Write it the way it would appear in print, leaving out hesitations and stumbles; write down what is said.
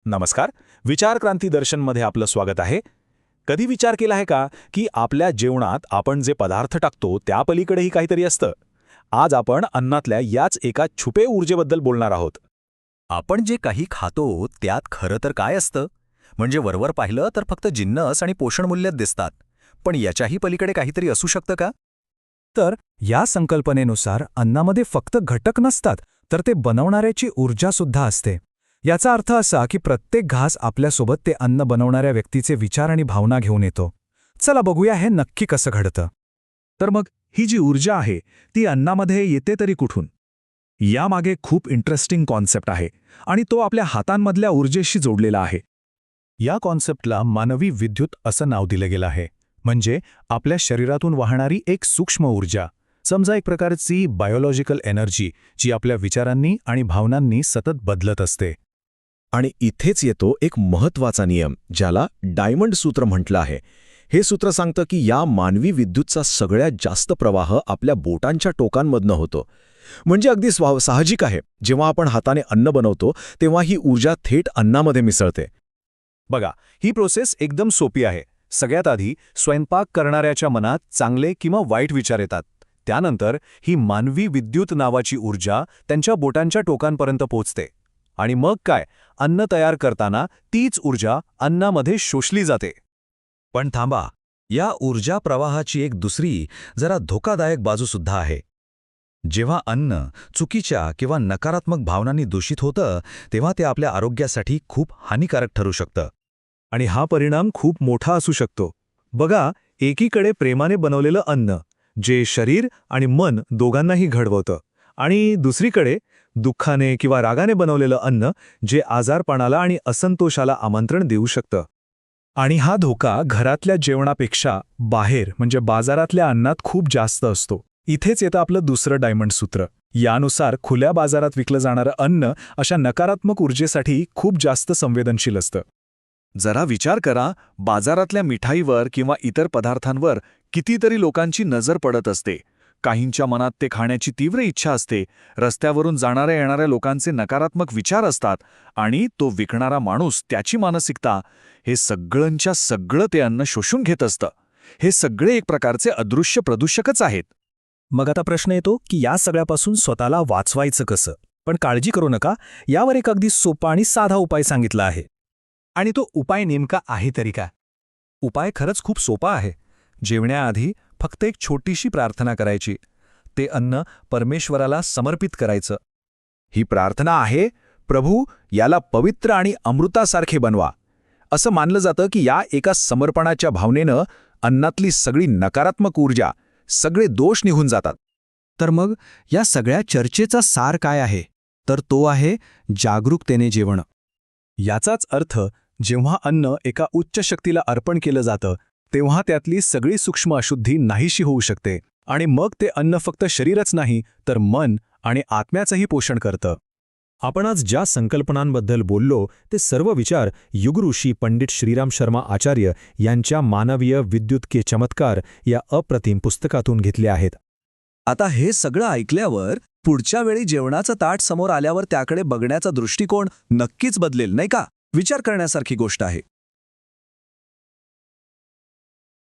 नमस्कार. विचार क्रांती दर्शनमध्ये आपलं स्वागत आहे. कधी विचार केला आहे का की आपल्या जेवणात आपण जे पदार्थ टाकतो त्या पलीकडेही काहीतरी असतं? आज आपण अन्नातल्या याच एका छुपे ऊर्जेबद्दल बोलणार आहोत. आपण जे काही खातो त्यात खरं तर काय असतं? म्हणजे वरवर पाहिलं तर फक्त जिन्नस आणि पोषणमूल्यच दिसतात. पण याच्याही पलीकडे काहीतरी असू शकतं का? तर या संकल्पनेनुसार अन्नामध्ये फक्त घटक नसतात, तर ते बनवणाऱ्याची ऊर्जासुद्धा असते. याचा अर्थ असा की प्रत्येक घास आपल्यासोबत ते अन्न बनवणाऱ्या व्यक्तीचे विचार आणि भावना घेऊन येतो. चला बघूया हे नक्की कसं घडतं. तर मग ही जी ऊर्जा आहे ती अन्नामध्ये येते तरी कुठून? यामागे खूप इंटरेस्टिंग कॉन्सेप्ट आहे आणि तो आपल्या हातांमधल्या ऊर्जेशी जोडलेला आहे. या कॉन्सेप्टला मानवी विद्युत असं नाव दिलं गेलं आहे. म्हणजे आपल्या शरीरातून वाहणारी एक सूक्ष्म ऊर्जा, समजा एक प्रकारची बायोलॉजिकल एनर्जी, जी आपल्या विचारांनी आणि भावनांनी सतत बदलत असते. आणि इथेच येतो एक महत्त्वाचा नियम, ज्याला डायमंड सूत्र म्हटलं आहे. हे सूत्र सांगतं की या मानवी विद्युतचा सगळ्यात जास्त प्रवाह आपल्या बोटांच्या टोकांमधनं होतो. म्हणजे अगदी साहजिक आहे, जेव्हा आपण हाताने अन्न बनवतो तेव्हा ही ऊर्जा थेट अन्नामध्ये मिसळते. बघा, ही प्रोसेस एकदम सोपी आहे. सगळ्यात आधी स्वयंपाक करणाऱ्याच्या मनात चांगले किंवा वाईट विचार येतात. त्यानंतर ही मानवी विद्युत नावाची ऊर्जा त्यांच्या बोटांच्या टोकांपर्यंत पोहोचते. आणि मग काय, अन्न तयार करताना तीच ऊर्जा अन्नामध्ये शोषली जाते. पण थांबा, या ऊर्जा प्रवाहाची एक दुसरी, जरा धोकादायक बाजूसुद्धा आहे. जेव्हा अन्न चुकीच्या किंवा नकारात्मक भावनांनी दूषित होतं, तेव्हा ते आपल्या आरोग्यासाठी खूप हानिकारक ठरू शकतं. आणि हा परिणाम खूप मोठा असू शकतो. बघा, एकीकडे प्रेमाने बनवलेलं अन्न, जे शरीर आणि मन दोघांनाही घडवतं, आणि दुसरीकडे दुःखाने किंवा रागाने बनवलेलं अन्न, जे आजारपणाला आणि असंतोषाला आमंत्रण देऊ शकतं. आणि हा धोका घरातल्या जेवणापेक्षा बाहेर म्हणजे बाजारातल्या अन्नात खूप जास्त असतो. इथेच येतं आपलं दुसरं डायमंड सूत्र. यानुसार खुल्या बाजारात विकलं जाणारं अन्न अशा नकारात्मक ऊर्जेसाठी खूप जास्त संवेदनशील असतं. जरा विचार करा, बाजारातल्या मिठाईवर किंवा इतर पदार्थांवर कितीतरी लोकांची नजर पडत असते. काहींच्या मनात ते खाण्याची तीव्र इच्छा असते, रस्त्यावरून जाणाऱ्या येणाऱ्या लोकांचे नकारात्मक विचार असतात, आणि तो विकणारा माणूस, त्याची मानसिकता, हे सगळंच्या सगळं ते अन्न शोषून घेत असतं. हे सगळे एक प्रकारचे अदृश्य प्रदूषकच आहेत. मग आता प्रश्न येतो की या सगळ्यापासून स्वतःला वाचवायचं कसं? पण काळजी करू नका, यावर एक अगदी सोपा आणि साधा उपाय सांगितला आहे. आणि तो उपाय नेमका आहे तरी का? उपाय खरंच खूप सोपा आहे. जेवण्याआधी फक्त एक छोटीशी प्रार्थना करायची. ते अन्न परमेश्वराला समर्पित करायचं. ही प्रार्थना आहे, प्रभू, याला पवित्र आणि अमृतासारखे बनवा. असं मानलं जातं की या एका समर्पणाच्या भावनेनं अन्नातली सगळी नकारात्मक ऊर्जा, सगळे दोष निघून जातात. तर मग या सगळ्या चर्चेचा सार काय आहे? तर तो आहे जागरूकतेने जेवण. याचाच अर्थ, जेव्हा अन्न एका उच्च शक्तीला अर्पण केलं जातं, तेव्हा त्यातली सगळी सूक्ष्म अशुद्धी नाहीशी होऊ शकते, आणि मग ते अन्न फक्त शरीरच नाही तर मन आणि आत्म्याचंही पोषण करतं. आपण आज ज्या संकल्पनांबद्दल बोललो ते सर्व विचार युगऋषी पंडित श्रीराम शर्मा आचार्य यांच्या मानवीय विद्युत के चमत्कार या अप्रतिम पुस्तकातून घेतले आहेत. आता हे सगळं ऐकल्यावर पुढच्या वेळी जेवणाचं ताट समोर आल्यावर त्याकडे बघण्याचा दृष्टिकोन नक्कीच बदलेल, नाही का? विचार करण्यासारखी गोष्ट आहे.